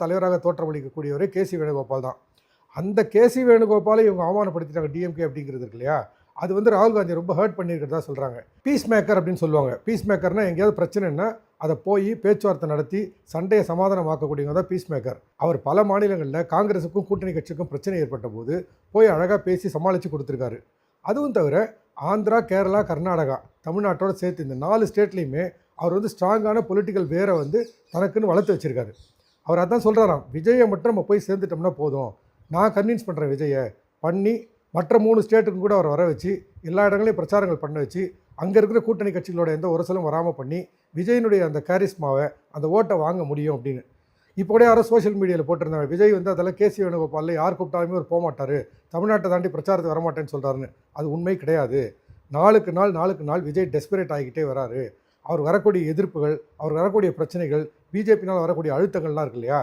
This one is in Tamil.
தலைவராக தோற்றமளிக்கக்கூடியவரே கேசி வேணுகோபால் தான். அந்த கேசி வேணுகோபாலை இவங்க அவமானப்படுத்திட்டாங்க டிஎம்கே அப்படிங்கிறது இருக்கு இல்லையா? அது வந்து ராகுல் காந்தி ரொம்ப ஹர்ட் பண்ணியிருக்கிறதா சொல்கிறாங்க. பீஸ் மேக்கர் அப்படின்னு சொல்லுவாங்க. பீஸ் மேக்கர்னா எங்கேயாவது பிரச்சனைன்னா அதை போய் பேச்சுவார்த்தை நடத்தி சண்டையை சமாதானமாக்கக்கூடியவங்க தான் பீஸ் மேக்கர். அவர் பல மாநிலங்களில் காங்கிரஸுக்கும் கூட்டணி கட்சிக்கும் பிரச்சனை ஏற்பட்ட போது போய் அழகாக பேசி சமாளித்து கொடுத்துருக்காரு. அதுவும் தவிர ஆந்திரா, கேரளா, கர்நாடகா, தமிழ்நாட்டோட சேர்த்து இந்த 4 ஸ்டேட்லேயுமே அவர் வந்து ஸ்ட்ராங்கான பொலிட்டிக்கல் வேரை வந்து தனக்குன்னு வளர்த்து வச்சுருக்காரு. அவர் அதான் சொல்கிறாராம், விஜயை மட்டும் நம்ம போய் சேர்ந்துட்டோம்னா போதும், நான் கன்வின்ஸ் பண்ணுறேன் விஜயை பண்ணி மற்ற 3 ஸ்டேட்டுக்கும் கூட அவர் வர வச்சு எல்லா இடங்களையும் பிரச்சாரங்கள் பண்ண வச்சு அங்கே இருக்கிற கூட்டணி கட்சிகளோட எந்த உரசலும் வராமல் பண்ணி விஜயினுடைய அந்த கேரிஸ்மாவை அந்த ஓட்டை வாங்க முடியும் அப்படின்னு. இப்போ கூட யாரோ சோஷியல் மீடியாவில் போட்டிருந்தாங்க, விஜய் வந்து அதெல்லாம் கேசி வேணுகோபாலில் யார் கூப்பிட்டாலுமே அவர் போகமாட்டார், தமிழ்நாட்டை தாண்டி பிரச்சாரத்துக்கு வரமாட்டேன்னு சொல்கிறாருன்னு. அது உண்மை கிடையாது. நாளுக்கு நாள் விஜய் டெஸ்பரேட் ஆகிக்கிட்டே வராரு. அவர் வரக்கூடிய எதிர்ப்புகள், அவர் வரக்கூடிய பிரச்சனைகள், பிஜேபினால் வரக்கூடிய அழுத்தங்கள்லாம் இருக்கு இல்லையா,